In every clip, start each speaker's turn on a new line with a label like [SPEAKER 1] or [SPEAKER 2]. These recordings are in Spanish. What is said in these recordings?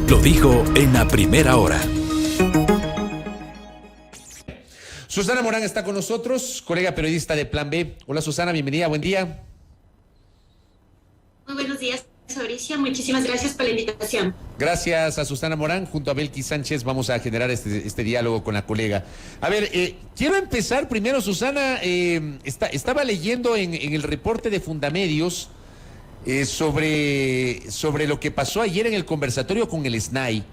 [SPEAKER 1] Lo dijo en la primera hora.
[SPEAKER 2] Susana Morán está con nosotros, colega periodista de Plan B. Hola Susana, bienvenida, buen día.
[SPEAKER 3] Muy buenos días, Fabricio. Muchísimas gracias por la invitación.
[SPEAKER 2] Gracias a Susana Morán, junto a Belkis Sánchez vamos a generar este diálogo con la colega. A ver, quiero empezar primero, Susana, estaba leyendo en el reporte de Fundamedios sobre lo que pasó ayer en el conversatorio con el SNAI.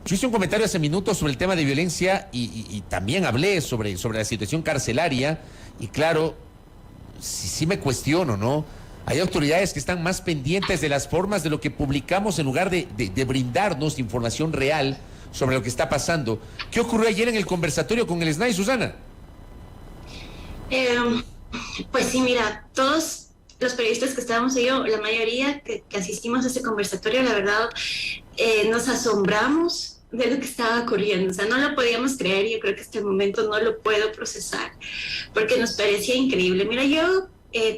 [SPEAKER 2] Yo hice un comentario hace minutos sobre el tema de violencia y también hablé sobre la situación carcelaria y claro, sí me cuestiono, ¿no? Hay autoridades que están más pendientes de las formas de lo que publicamos en lugar de brindarnos información real sobre lo que está pasando. ¿Qué ocurrió ayer en el conversatorio con el SNAI, Susana?
[SPEAKER 3] Pues sí, mira, todos los periodistas que estábamos ahí, la mayoría que asistimos a ese conversatorio, la verdad, nos asombramos de lo que estaba ocurriendo. O sea, no lo podíamos creer y yo creo que hasta el momento no lo puedo procesar porque nos parecía increíble. Mira, yo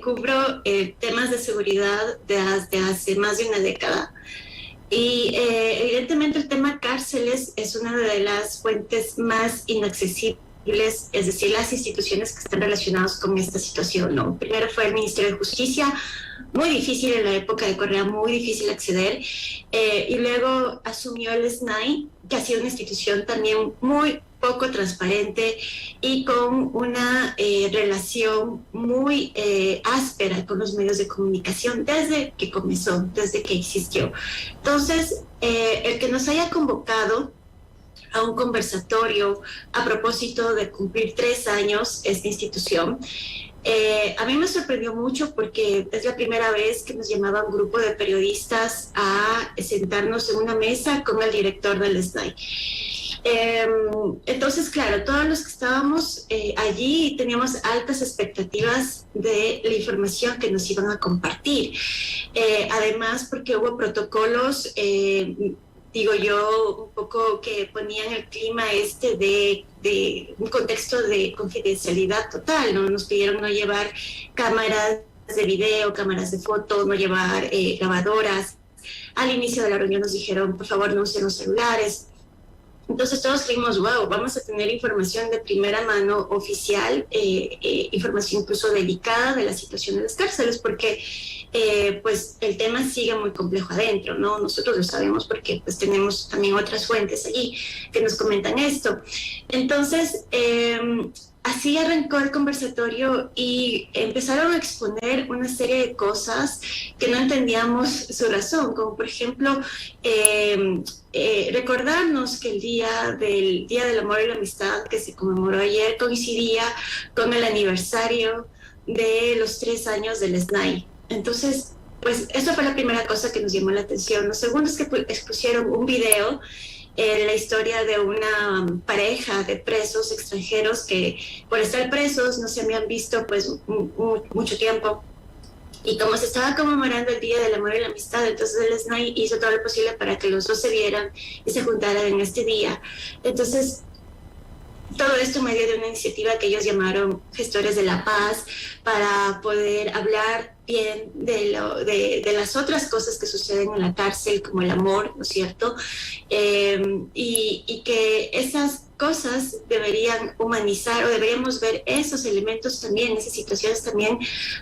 [SPEAKER 3] cubro temas de seguridad desde hace más de una década y evidentemente el tema cárceles es una de las fuentes más inaccesibles, es decir, las instituciones que están relacionadas con esta situación, ¿no? Primero fue el Ministerio de Justicia, muy difícil en la época de Correa, muy difícil acceder, y luego asumió el SNAI, que ha sido una institución también muy poco transparente y con una relación muy áspera con los medios de comunicación desde que comenzó, desde que existió. Entonces, el que nos haya convocado a un conversatorio a propósito de cumplir 3 años esta institución, a mí me sorprendió mucho porque es la primera vez que nos llamaba un grupo de periodistas a sentarnos en una mesa con el director del SNAI. Entonces, claro, todos los que estábamos allí teníamos altas expectativas de la información que nos iban a compartir. Además, porque hubo protocolos, digo yo, un poco que ponían el clima de un contexto de confidencialidad total, ¿no? Nos pidieron no llevar cámaras de video, cámaras de foto, no llevar grabadoras. Al inicio de la reunión nos dijeron, por favor, no usen los celulares. Entonces todos creímos, wow, vamos a tener información de primera mano oficial, información incluso delicada de la situación de las cárceles, porque pues el tema sigue muy complejo adentro, ¿no? Nosotros lo sabemos porque pues tenemos también otras fuentes allí que nos comentan esto. Entonces, así arrancó el conversatorio y empezaron a exponer una serie de cosas que no entendíamos su razón, como por ejemplo, recordarnos que el Día del Amor y la Amistad que se conmemoró ayer coincidía con el aniversario de los 3 años del SNAI. Entonces, pues eso fue la primera cosa que nos llamó la atención. Lo segundo es que expusieron un video la historia de una pareja de presos extranjeros que por estar presos no se habían visto pues mucho tiempo, y como se estaba conmemorando el Día del Amor y la Amistad, entonces el SNAI hizo todo lo posible para que los dos se vieran y se juntaran en este día. Entonces todo esto medio de una iniciativa que ellos llamaron Gestores de la Paz, para poder hablar bien de las otras cosas que suceden en la cárcel, como el amor, ¿no es cierto? Y que esas cosas deberían humanizar, o deberíamos ver esos elementos también, esas situaciones también,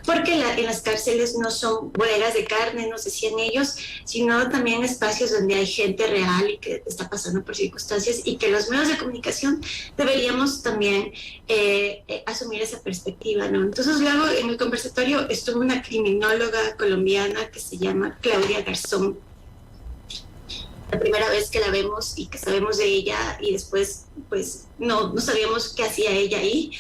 [SPEAKER 3] porque en las cárceles no son bodegas de carne, nos decían ellos, sino también espacios donde hay gente real y que está pasando por circunstancias, y que los medios de comunicación deberíamos también asumir esa perspectiva, ¿no? Entonces luego en el conversatorio estuvo una criminóloga colombiana que se llama Claudia Garzón. La primera vez que la vemos y que sabemos de ella, y después pues no sabíamos qué hacía ella ahí.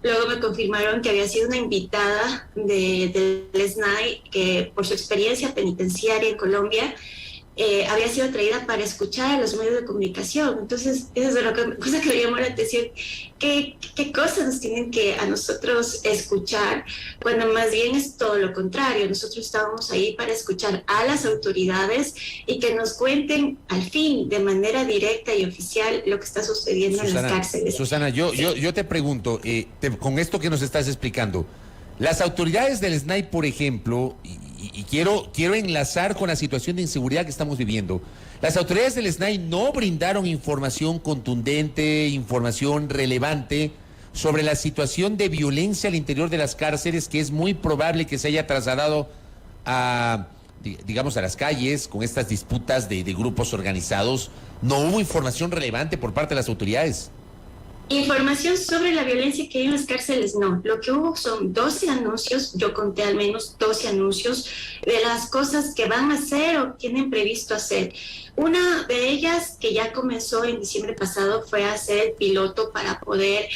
[SPEAKER 3] Luego me confirmaron que había sido una invitada del SNAI, que por su experiencia penitenciaria en Colombia había sido traída para escuchar a los medios de comunicación. Entonces, esa es la cosa que me llamó la atención. ¿Qué cosas nos tienen que a nosotros escuchar? Cuando más bien es todo lo contrario. Nosotros estábamos ahí para escuchar a las autoridades y que nos cuenten al fin, de manera directa y oficial, lo que está sucediendo en las cárceles.
[SPEAKER 2] Susana, yo te pregunto, con esto que nos estás explicando, las autoridades del SNAI, por ejemplo, y quiero enlazar con la situación de inseguridad que estamos viviendo. Las autoridades del SNAI no brindaron información contundente, información relevante sobre la situación de violencia al interior de las cárceles, que es muy probable que se haya trasladado a, digamos, a las calles con estas disputas de grupos organizados. No hubo información relevante por parte de las autoridades.
[SPEAKER 3] Información sobre la violencia que hay en las cárceles, no. Lo que hubo son 12 anuncios, yo conté al menos 12 anuncios de las cosas que van a hacer o tienen previsto hacer. Una de ellas, que ya comenzó en diciembre pasado, fue hacer el piloto para poder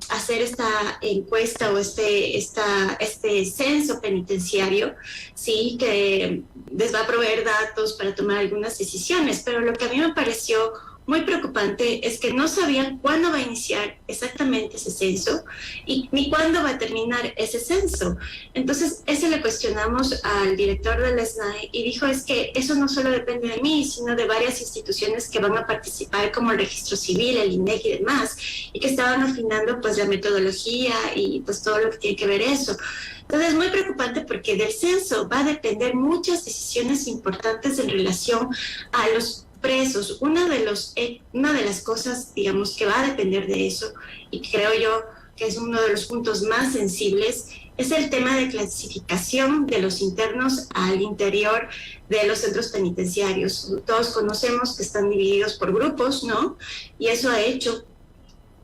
[SPEAKER 3] hacer esta encuesta o este censo penitenciario, sí, que les va a proveer datos para tomar algunas decisiones. Pero lo que a mí me pareció muy preocupante es que no sabían cuándo va a iniciar exactamente ese censo y ni cuándo va a terminar ese censo. Entonces, eso le cuestionamos al director del SNAI y dijo, es que eso no solo depende de mí, sino de varias instituciones que van a participar, como el Registro Civil, el INEC y demás, y que estaban afinando pues la metodología y pues todo lo que tiene que ver eso. Entonces, es muy preocupante porque del censo va a depender muchas decisiones importantes en relación a los presos. Una de las cosas, digamos, que va a depender de eso, y creo yo que es uno de los puntos más sensibles, es el tema de clasificación de los internos al interior de los centros penitenciarios. Todos conocemos que están divididos por grupos, ¿no? Y eso ha hecho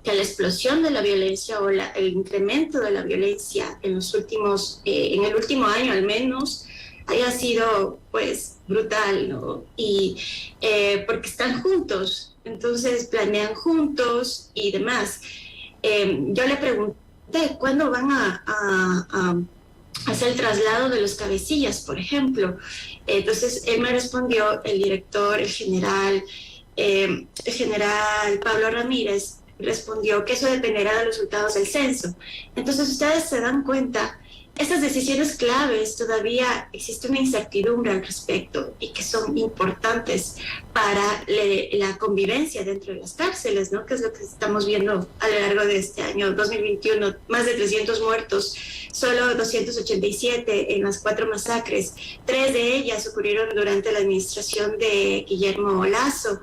[SPEAKER 3] que la explosión de la violencia o el incremento de la violencia en el último año al menos, haya sido pues brutal, ¿no? Y porque están juntos, entonces planean juntos y demás. Yo le pregunté cuándo van a hacer el traslado de los cabecillas, por ejemplo. Entonces él me respondió, el director, el general Pablo Ramírez, respondió que eso dependerá de los resultados del censo. Entonces ustedes se dan cuenta, estas decisiones claves todavía existe una incertidumbre al respecto y que son importantes para la convivencia dentro de las cárceles, ¿no? Que es lo que estamos viendo a lo largo de este año 2021, más de 300 muertos, solo 287 en las 4 masacres, 3 de ellas ocurrieron durante la administración de Guillermo Lasso,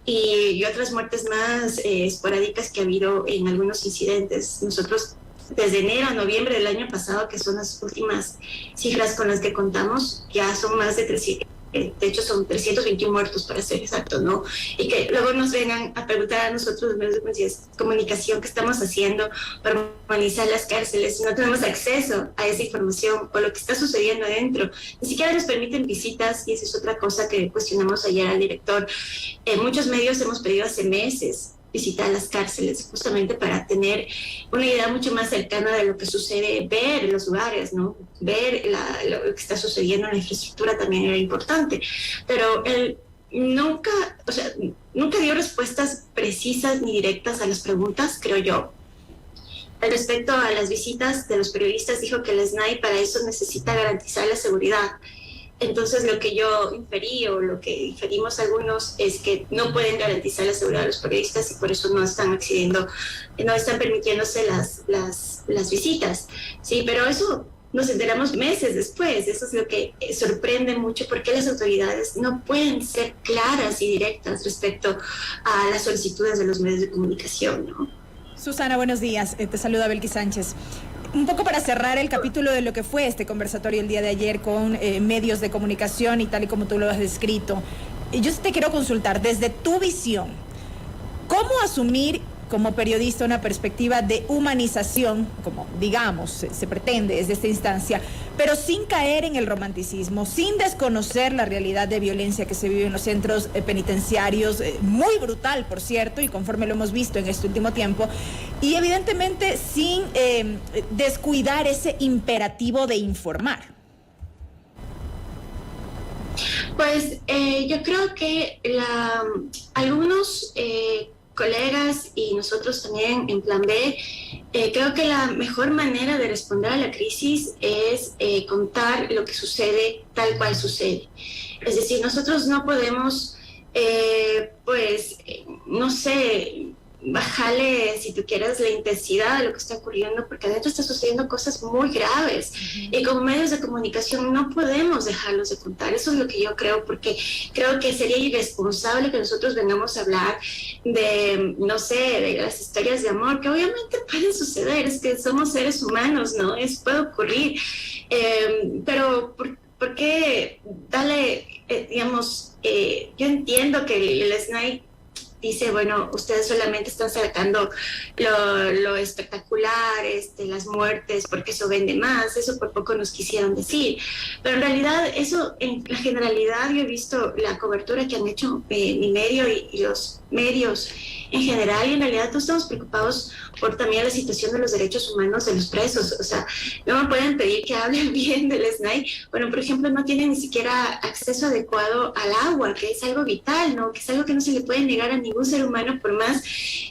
[SPEAKER 3] y otras muertes más esporádicas que ha habido en algunos incidentes. Nosotros desde enero a noviembre del año pasado, que son las últimas cifras con las que contamos, ya son más de 300, de hecho son 321 muertos para ser exacto, ¿no? Y que luego nos vengan a preguntar a nosotros los medios de comunicación qué estamos haciendo para humanizar las cárceles, no tenemos acceso a esa información o lo que está sucediendo adentro. Ni siquiera nos permiten visitas, y esa es otra cosa que cuestionamos ayer al director. Muchos medios hemos pedido hace meses visitar las cárceles justamente para tener una idea mucho más cercana de lo que sucede, ver los lugares, ¿no? Ver lo que está sucediendo en la infraestructura también era importante, pero él nunca dio respuestas precisas ni directas a las preguntas, creo yo. Respecto a las visitas de los periodistas, dijo que el SNAI para eso necesita garantizar la seguridad. Entonces lo que yo inferí o lo que inferimos algunos es que no pueden garantizar la seguridad de los periodistas y por eso no están permitiéndose las visitas, sí, pero eso nos enteramos meses después. Eso es lo que sorprende mucho, porque las autoridades no pueden ser claras y directas respecto a las solicitudes de los medios de comunicación, ¿no?
[SPEAKER 4] Susana, buenos días, te saluda Belkis Sánchez. Un poco para cerrar el capítulo de lo que fue este conversatorio el día de ayer con medios de comunicación y tal y como tú lo has descrito, yo te quiero consultar desde tu visión, ¿cómo asumir como periodista una perspectiva de humanización, como digamos se pretende desde esta instancia, pero sin caer en el romanticismo, sin desconocer la realidad de violencia que se vive en los centros penitenciarios, muy brutal, por cierto, y conforme lo hemos visto en este último tiempo, y evidentemente sin descuidar ese imperativo de informar?
[SPEAKER 3] Pues yo creo que algunos colegas y nosotros también en Plan B, creo que la mejor manera de responder a la crisis es contar lo que sucede tal cual sucede. Es decir, nosotros no podemos, no sé, bajarle, si tú quieres, la intensidad de lo que está ocurriendo, porque adentro está sucediendo cosas muy graves. Y como medios de comunicación no podemos dejarlos de contar. Eso es lo que yo creo, porque creo que sería irresponsable que nosotros vengamos a hablar de, no sé, de las historias de amor, que obviamente pueden suceder, es que somos seres humanos, ¿no? Puede ocurrir. Pero, ¿por qué darle, digamos, yo entiendo que el SNAI dice, bueno, ustedes solamente están sacando lo espectacular, las muertes, porque eso vende más, eso por poco nos quisieron decir. Pero en realidad, eso, en la generalidad, yo he visto la cobertura que han hecho mi medio y los medios en general, y en realidad todos estamos preocupados por también la situación de los derechos humanos de los presos. O sea, no me pueden pedir que hablen bien del SNAI. Bueno, por ejemplo, no tienen ni siquiera acceso adecuado al agua, que es algo vital, ¿no? Que es algo que no se le puede negar a ningún ser humano por más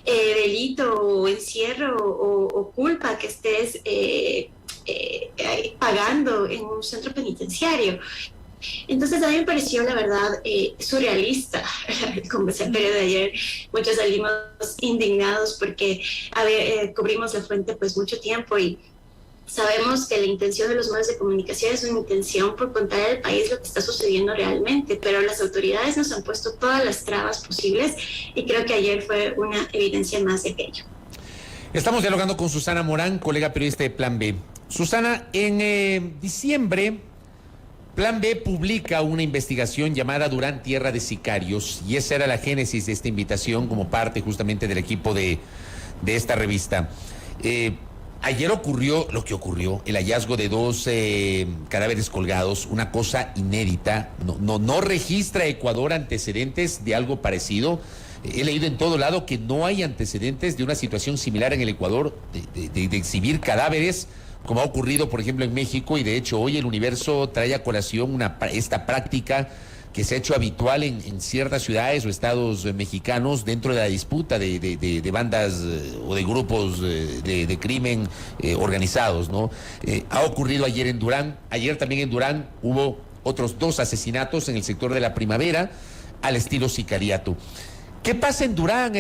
[SPEAKER 3] delito o encierro o culpa que estés pagando en un centro penitenciario. Entonces a mí me pareció, la verdad, surrealista el conversatorio de ayer. Muchos salimos indignados porque cubrimos la fuente pues mucho tiempo y sabemos que la intención de los medios de comunicación es una intención por contar al país lo que está sucediendo realmente, pero las autoridades nos han puesto todas las trabas posibles y creo que ayer fue una evidencia más de aquello.
[SPEAKER 2] Estamos dialogando con Susana Morán, colega periodista de Plan B. Susana, en diciembre, Plan B publica una investigación llamada Durán Tierra de Sicarios, y esa era la génesis de esta invitación como parte justamente del equipo de esta revista. Ayer ocurrió lo que ocurrió, el hallazgo de 2 cadáveres colgados, una cosa inédita. No registra Ecuador antecedentes de algo parecido. He leído en todo lado que no hay antecedentes de una situación similar en el Ecuador, de exhibir cadáveres, como ha ocurrido, por ejemplo, en México, y de hecho hoy el Universo trae a colación esta práctica que se ha hecho habitual en ciertas ciudades o estados mexicanos dentro de la disputa de bandas o de grupos de crimen organizados, ¿no? Ha ocurrido ayer en Durán. Ayer también en Durán hubo otros 2 asesinatos en el sector de la Primavera al estilo sicariato. ¿Qué pasa en Durán,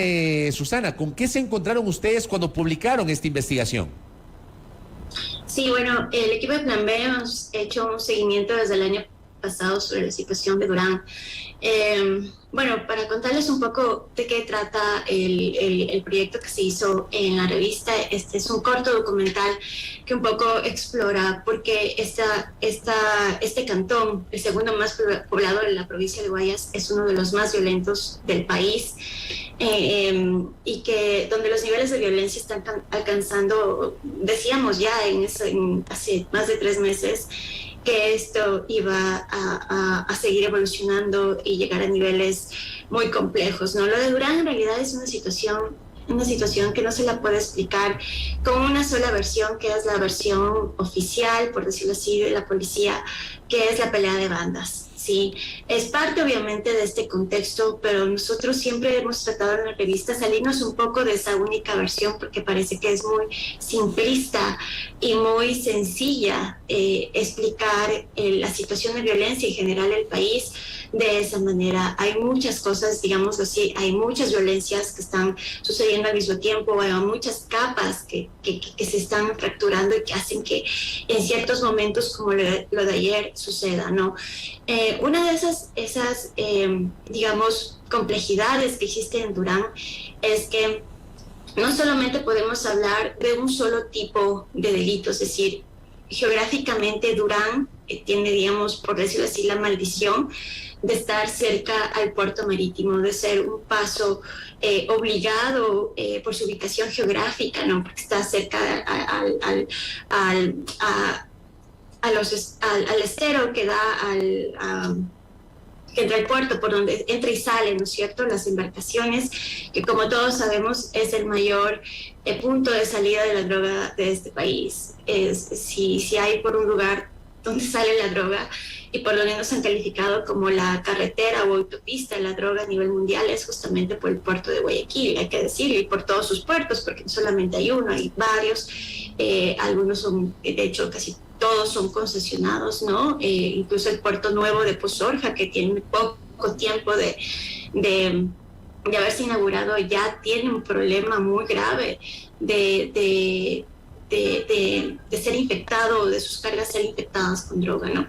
[SPEAKER 2] Susana? ¿Con qué se encontraron ustedes cuando publicaron esta investigación?
[SPEAKER 3] Sí, bueno, el equipo de Plan B hemos hecho un seguimiento desde el año pasado sobre la situación de Durán. Bueno, para contarles un poco de qué trata el proyecto que se hizo en la revista, este es un corto documental que un poco explora por qué este cantón, el segundo más poblado de la provincia de Guayas, es uno de los más violentos del país, y que donde los niveles de violencia están alcanzando, decíamos ya hace más de 3 meses, que esto iba a seguir evolucionando y llegar a niveles muy complejos, ¿no? Lo de Durán en realidad es una situación que no se la puede explicar con una sola versión, que es la versión oficial, por decirlo así, de la policía, que es la pelea de bandas. Sí, es parte obviamente de este contexto, pero nosotros siempre hemos tratado en la revista salirnos un poco de esa única versión porque parece que es muy simplista y muy sencilla explicar la situación de violencia en general del país de esa manera. Hay muchas cosas, digamos así, hay muchas violencias que están sucediendo al mismo tiempo, hay muchas capas que se están fracturando y que hacen que en ciertos momentos como lo de ayer suceda, ¿no? Una de esas digamos, complejidades que existen en Durán es que no solamente podemos hablar de un solo tipo de delito, es decir, geográficamente Durán tiene, digamos, por decirlo así, la maldición de estar cerca al puerto marítimo, de ser un paso obligado por su ubicación geográfica, ¿no? Porque está cerca al estero que da que entra al puerto, por donde entra y sale, ¿no es cierto?, las embarcaciones, que como todos sabemos es el mayor punto de salida de la droga de este país. Si hay por un lugar donde sale la droga y por lo menos han calificado como la carretera o autopista de la droga a nivel mundial, es justamente por el puerto de Guayaquil, hay que decirlo, y por todos sus puertos, porque no solamente hay uno, hay varios, algunos son, de hecho, casi todos son concesionados, ¿no? Incluso el puerto nuevo de Pozorja, que tiene poco tiempo de de haberse inaugurado ya tiene un problema muy grave de ser infectado, de sus cargas ser infectadas con droga, ¿no?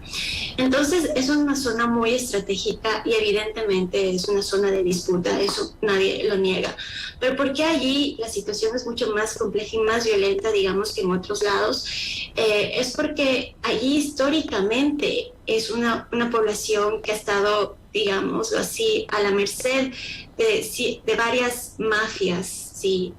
[SPEAKER 3] Entonces, es una zona muy estratégica y evidentemente es una zona de disputa, eso nadie lo niega. Pero ¿por qué allí la situación es mucho más compleja y más violenta, digamos, que en otros lados? Es porque allí históricamente es una población que ha estado, digámoslo así, a la merced de varias mafias, ¿sí?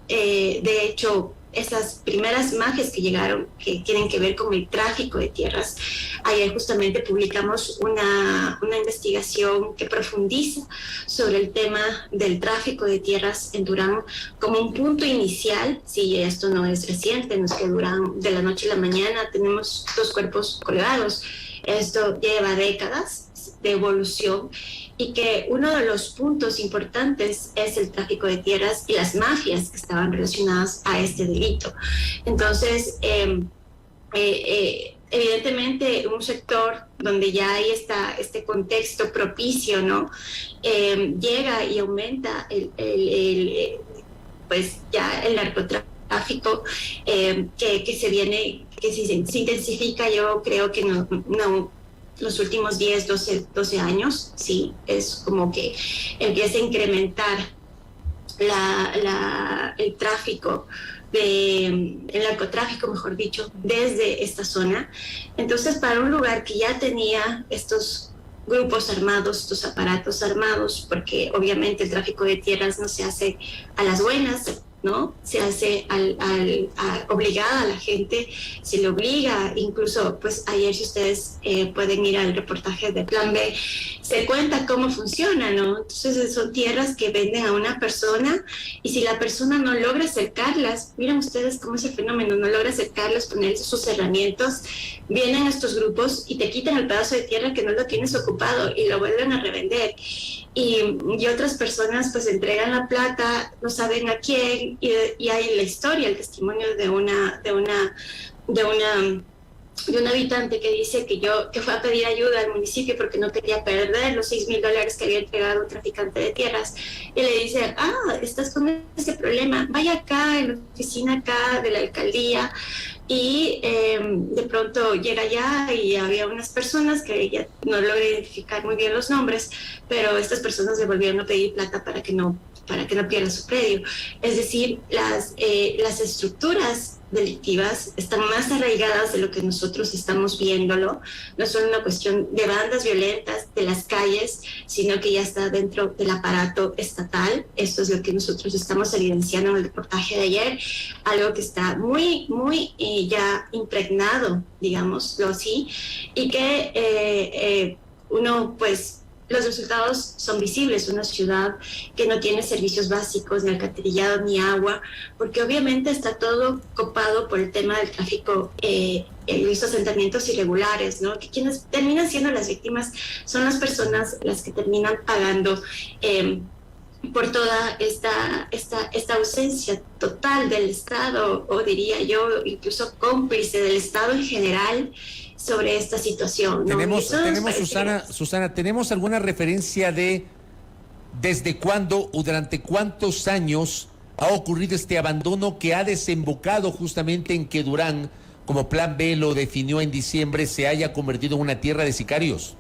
[SPEAKER 3] De hecho, esas primeras mafias que llegaron, que tienen que ver con el tráfico de tierras. Ayer justamente publicamos una investigación que profundiza sobre el tema del tráfico de tierras en Durán como un punto inicial. Sí, esto no es reciente, no es que Durán de la noche a la mañana tenemos 2 cuerpos colgados. Esto lleva décadas de evolución y que uno de los puntos importantes es el tráfico de tierras y las mafias que estaban relacionadas a este delito. Entonces, evidentemente, un sector donde ya hay este contexto propicio, ¿no? Llega y aumenta pues ya el narcotráfico que se viene, que se intensifica, yo creo que no los últimos 10, 12 años, sí, es como que empieza a incrementar el tráfico, el narcotráfico, mejor dicho, desde esta zona. Entonces, para un lugar que ya tenía estos grupos armados, estos aparatos armados, porque obviamente el tráfico de tierras no se hace a las buenas, ¿no? Se hace obligada a la gente, se le obliga, incluso pues ayer si ustedes pueden ir al reportaje de Plan B, se cuenta cómo funciona, ¿no? Entonces son tierras que venden a una persona y si la persona no logra acercarlas, miren ustedes cómo es el fenómeno, no logra acercarlas, poner sus herramientas, vienen estos grupos y te quitan el pedazo de tierra que no lo tienes ocupado y lo vuelven a revender. Y otras personas pues entregan la plata, no saben a quién, y hay la historia, el testimonio de un habitante que dice que fue a pedir ayuda al municipio porque no quería perder los $6,000 que había entregado un traficante de tierras. Y le dice, estás con ese problema, vaya acá en la oficina acá de la alcaldía. Y de pronto llega allá y había unas personas que ella no logra identificar muy bien los nombres, pero estas personas le volvieron a pedir plata para que no pierda su predio. Es decir, las estructuras delictivas están más arraigadas de lo que nosotros estamos viéndolo. No es solo una cuestión de bandas violentas de las calles, sino que ya está dentro del aparato estatal. Esto es lo que nosotros estamos evidenciando en el reportaje de ayer, algo que está muy, muy ya impregnado, digámoslo así, y que uno pues los resultados son visibles, una ciudad que no tiene servicios básicos, ni alcantarillado, ni agua, porque obviamente está todo copado por el tema del tráfico, los asentamientos irregulares, ¿no? Que quienes terminan siendo las víctimas son las personas las que terminan pagando por toda esta ausencia total del Estado, o diría yo, incluso cómplice del Estado en general, sobre esta situación, ¿no?
[SPEAKER 2] Tenemos Susana, ¿tenemos alguna referencia de desde cuándo o durante cuántos años ha ocurrido este abandono que ha desembocado justamente en que Durán, como Plan B lo definió en diciembre, se haya convertido en una tierra de sicarios?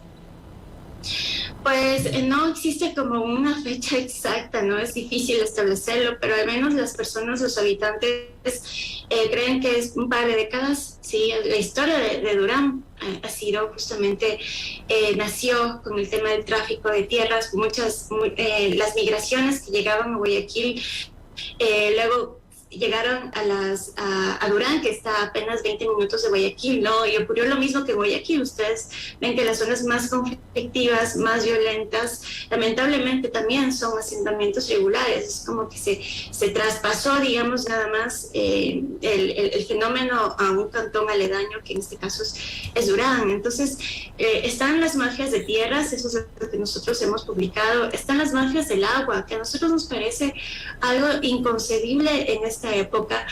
[SPEAKER 3] Pues no existe como una fecha exacta, ¿no? Es difícil establecerlo, pero al menos las personas, los habitantes, creen que es un par de décadas, sí. La historia de Durán ha sido justamente, nació con el tema del tráfico de tierras, las migraciones que llegaban a Guayaquil, luego llegaron a Durán, que está a apenas 20 minutos de Guayaquil, ¿no? Y ocurrió lo mismo que Guayaquil. Ustedes ven que las zonas más conflictivas, más violentas, lamentablemente también son asentamientos regulares. Es como que se traspasó, digamos, nada más el fenómeno a un cantón aledaño, que en este caso es Durán. Entonces, están las mafias de tierras, eso es lo que nosotros hemos publicado. Están las mafias del agua, que a nosotros nos parece algo inconcebible en esta época,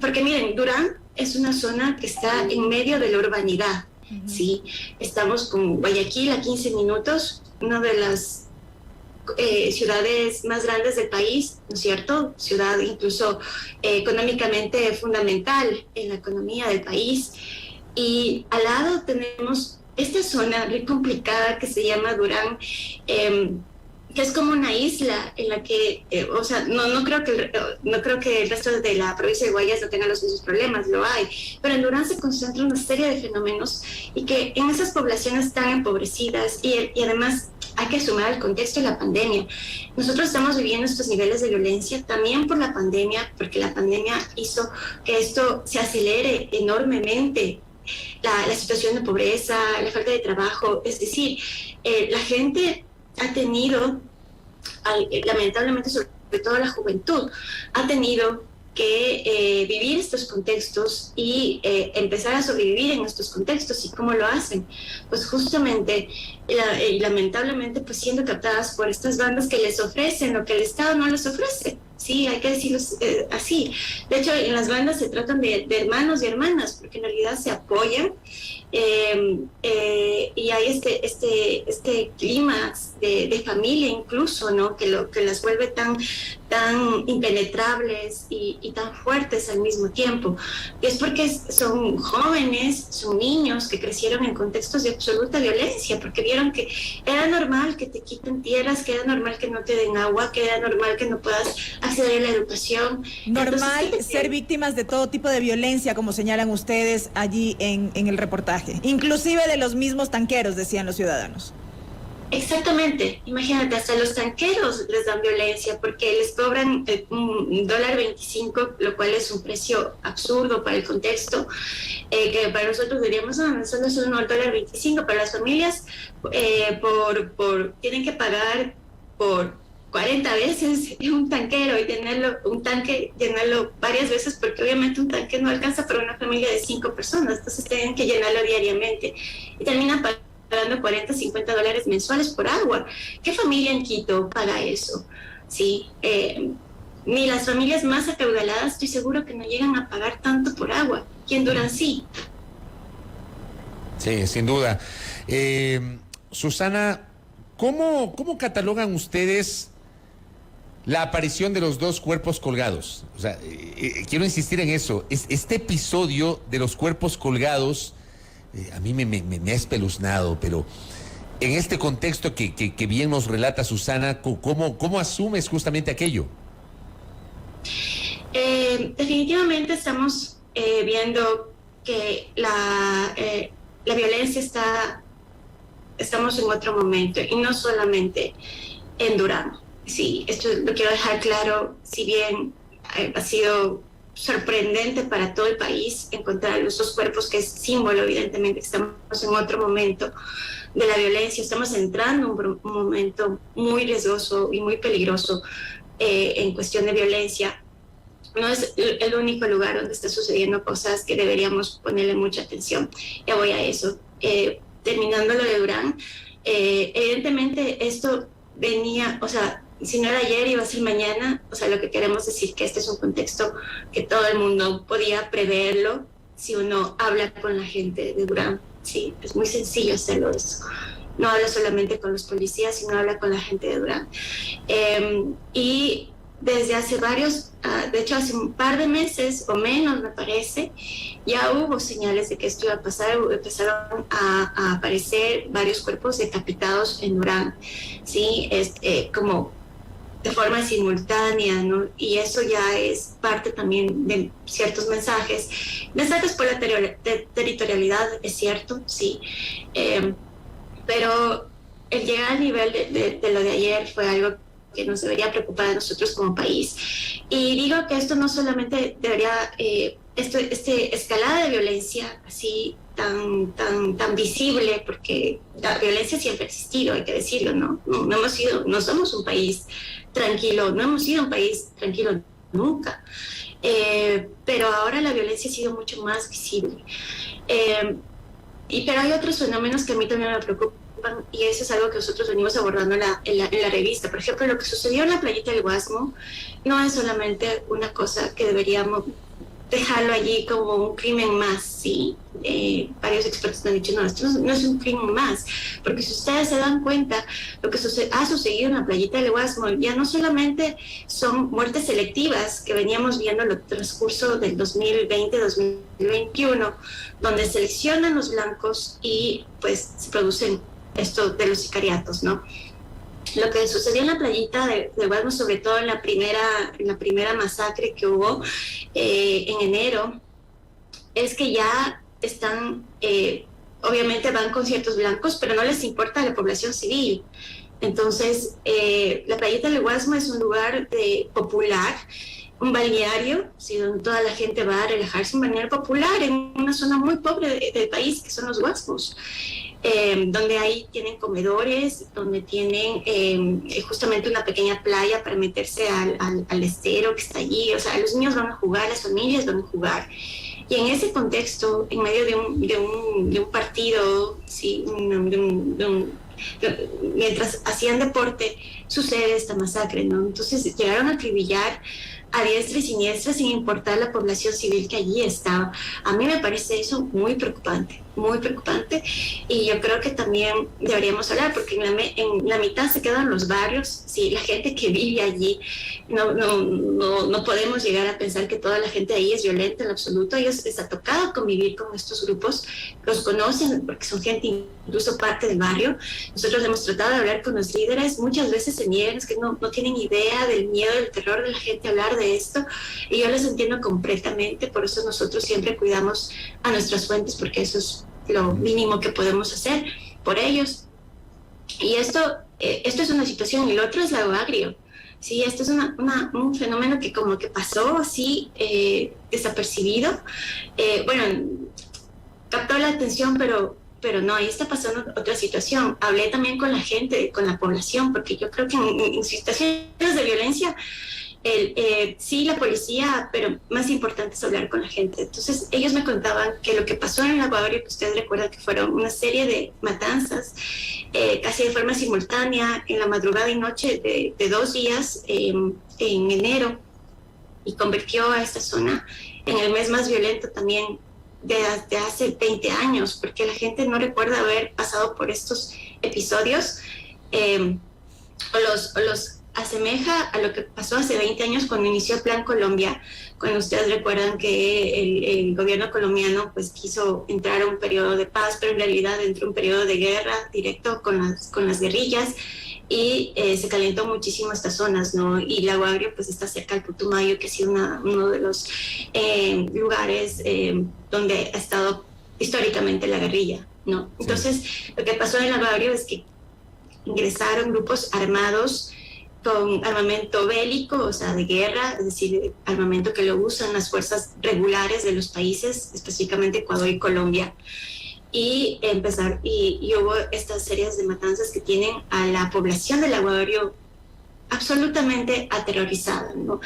[SPEAKER 3] porque miren, Durán es una zona que está en medio de la urbanidad, ¿sí? Estamos con Guayaquil a 15 minutos, una de las ciudades más grandes del país, ¿no es cierto? Ciudad incluso económicamente fundamental en la economía del país. Y al lado tenemos esta zona muy complicada que se llama Durán, que es como una isla en la que, o sea, no creo que el resto de la provincia de Guayas no tenga los mismos problemas, lo hay, pero en Durán se concentra una serie de fenómenos y que en esas poblaciones tan empobrecidas y además hay que sumar el contexto de la pandemia. Nosotros estamos viviendo estos niveles de violencia también por la pandemia, porque la pandemia hizo que esto se acelere enormemente. La situación de pobreza, la falta de trabajo, es decir, la gente ha tenido, lamentablemente sobre todo la juventud, ha tenido que vivir estos contextos y empezar a sobrevivir en estos contextos. ¿Y cómo lo hacen? Pues justamente, lamentablemente, pues siendo captadas por estas bandas que les ofrecen lo que el Estado no les ofrece. Sí, hay que decirlo así. De hecho, en las bandas se tratan de hermanos y hermanas, porque en realidad se apoyan y hay este clima de familia incluso, ¿no? Que las vuelve tan impenetrables y tan fuertes al mismo tiempo. Y es porque son jóvenes, son niños que crecieron en contextos de absoluta violencia, porque vieron que era normal que te quiten tierras, que era normal que no te den agua, que era normal que no puedas acceder a la educación.
[SPEAKER 4] Normal.
[SPEAKER 3] Entonces,
[SPEAKER 4] ser víctimas de todo tipo de violencia, como señalan ustedes allí en el reportaje, inclusive de los mismos tanqueros, decían los ciudadanos.
[SPEAKER 3] Exactamente, imagínate, hasta los tanqueros les dan violencia porque les cobran $1.25, lo cual es un precio absurdo para el contexto, que para nosotros diríamos, no, solo es $1.25, para las familias tienen que pagar por 40 veces un tanquero y llenarlo varias veces, porque obviamente un tanque no alcanza para una familia de 5 personas, entonces tienen que llenarlo diariamente y terminan pagando $40-50 mensuales por agua. ¿Qué familia en Quito paga eso? Sí, ni las familias más acaudaladas estoy seguro que no llegan a pagar tanto por agua. ¿Y en Durán sí?
[SPEAKER 2] Sí, sin duda. Susana, ¿cómo catalogan ustedes la aparición de los 2 cuerpos colgados? O sea, quiero insistir en eso. Este episodio de los cuerpos colgados a mí me ha espeluznado, pero en este contexto que bien nos relata Susana, ¿cómo asumes justamente aquello?
[SPEAKER 3] Definitivamente estamos viendo que la violencia estamos en otro momento, y no solamente en Durán. Sí, esto lo quiero dejar claro, si bien ha sido sorprendente para todo el país encontrar los 2 cuerpos, que es símbolo, evidentemente, que estamos en otro momento de la violencia, estamos entrando en un momento muy riesgoso y muy peligroso en cuestión de violencia. No es el único lugar donde está sucediendo cosas que deberíamos ponerle mucha atención. Ya voy a eso. Terminando lo de Durán, evidentemente esto venía, o sea, si no era ayer, iba a ser mañana. O sea, lo que queremos decir que este es un contexto que todo el mundo podía preverlo si uno habla con la gente de Durán. Sí, es muy sencillo hacerlo eso. No habla solamente con los policías, sino habla con la gente de Durán. Y desde hace de hecho hace un par de meses o menos, me parece, ya hubo señales de que esto iba a pasar. Empezaron a aparecer varios cuerpos decapitados en Durán, ¿sí? Como de forma simultánea, ¿no? Y eso ya es parte también de ciertos mensajes por la territorialidad, es cierto, sí, pero el llegar al nivel de lo de ayer fue algo que nos debería preocupar a nosotros como país. Y digo que esto no solamente debería, escalada de violencia así tan visible, porque la violencia siempre ha existido, hay que decirlo, ¿no? No somos un país tranquilo, no hemos sido un país tranquilo nunca, pero ahora la violencia ha sido mucho más visible. Pero hay otros fenómenos que a mí también me preocupan, y eso es algo que nosotros venimos abordando en la revista. Por ejemplo, lo que sucedió en la playita del Guasmo no es solamente una cosa que debería dejarlo allí como un crimen más, ¿sí? Varios expertos han dicho, no, esto no es un crimen más, porque si ustedes se dan cuenta, lo que ha sucedido en la playita del Guasmo ya no solamente son muertes selectivas que veníamos viendo en el transcurso del 2020-2021, donde seleccionan los blancos y pues se producen esto de los sicariatos, ¿no? Lo que sucedió en la playita de Guasmo, sobre todo en la primera masacre que hubo en enero, es que ya están, obviamente van con ciertos blancos, pero no les importa la población civil. Entonces, la playita del Guasmo es un lugar popular, un balneario, ¿sí? Donde toda la gente va a relajarse, un balneario popular en una zona muy pobre del país, que son los Guasmos. Donde ahí tienen comedores, donde tienen justamente una pequeña playa para meterse al estero que está allí. O sea, los niños van a jugar, las familias van a jugar. Y en ese contexto, en medio de un partido, ¿sí? Mientras hacían deporte, sucede esta masacre, ¿no? Entonces llegaron a acribillar a diestra y siniestra sin importar la población civil que allí estaba. A mí me parece eso muy preocupante, y yo creo que también deberíamos hablar, porque en la mitad se quedan los barrios, sí, la gente que vive allí. No podemos llegar a pensar que toda la gente ahí es violenta en absoluto. Ellos les ha tocado convivir con estos grupos, los conocen porque son gente incluso parte del barrio. Nosotros hemos tratado de hablar con los líderes, muchas veces se niegan, es que no tienen idea del miedo, del terror de la gente hablar de esto, y yo les entiendo completamente. Por eso nosotros siempre cuidamos a nuestras fuentes, porque eso es lo mínimo que podemos hacer por ellos. Y esto es una situación, y lo otro es Lago Agrio. Sí, esto es un fenómeno que como que pasó así desapercibido. Bueno, captó la atención, pero no, ahí está pasando otra situación. Hablé también con la gente, con la población, porque yo creo que en situaciones de violencia, sí, la policía, pero más importante es hablar con la gente. Entonces, ellos me contaban que lo que pasó en el Lago Agrio, que ustedes recuerdan que fueron una serie de matanzas, casi de forma simultánea, en la madrugada y noche de 2 días en enero, y convirtió a esta zona en el mes más violento también de hace 20 años, porque la gente no recuerda haber pasado por estos episodios, o los asemeja a lo que pasó hace 20 años cuando inició Plan Colombia, cuando ustedes recuerdan que el gobierno colombiano pues quiso entrar a un periodo de paz, pero en realidad entró un periodo de guerra directo con las guerrillas, y se calentó muchísimo estas zonas, ¿no? Y Lago Agrio pues está cerca del Putumayo, que ha sido uno de los lugares donde ha estado históricamente la guerrilla, ¿no? Sí. Entonces, lo que pasó en Lago Agrio es que ingresaron grupos armados con armamento bélico, o sea, de guerra, es decir, armamento que lo usan las fuerzas regulares de los países, específicamente Ecuador y Colombia. Y hubo estas series de matanzas que tienen a la población del Lago Agrio absolutamente aterrorizada, ¿no?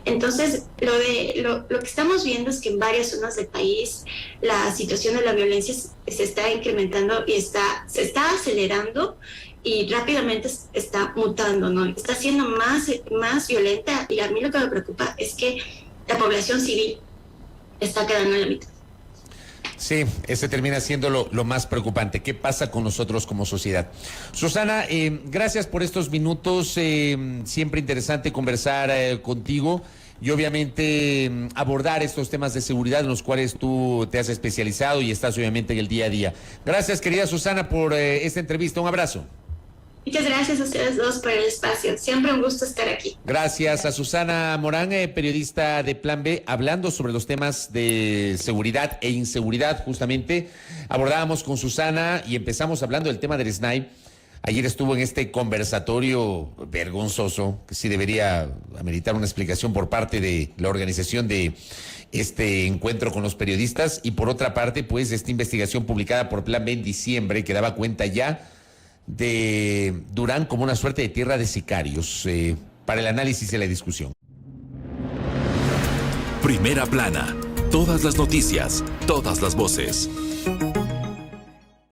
[SPEAKER 3] Entonces, lo que estamos viendo es que en varias zonas del país la situación de la violencia se está incrementando y se está acelerando, y rápidamente está mutando, ¿no? Está siendo más violenta, y a mí lo que me preocupa es que la población civil está quedando en la mitad.
[SPEAKER 2] Sí, ese termina siendo lo más preocupante. ¿Qué pasa con nosotros como sociedad? Susana, gracias por estos minutos. Siempre interesante conversar contigo y obviamente abordar estos temas de seguridad en los cuales tú te has especializado y estás obviamente en el día a día. Gracias, querida Susana, por esta entrevista. Un abrazo.
[SPEAKER 3] Muchas gracias a ustedes dos por el espacio. Siempre un gusto estar aquí.
[SPEAKER 2] Gracias a Susana Morán, periodista de Plan B, hablando sobre los temas de seguridad e inseguridad. Justamente abordábamos con Susana y empezamos hablando del tema del SNAI. Ayer estuvo en este conversatorio vergonzoso, que sí debería ameritar una explicación por parte de la organización de este encuentro con los periodistas. Y por otra parte, pues, esta investigación publicada por Plan B en diciembre, que daba cuenta ya de Durán como una suerte de tierra de sicarios, para el análisis y la discusión.
[SPEAKER 1] Primera plana. Todas las noticias, todas las voces.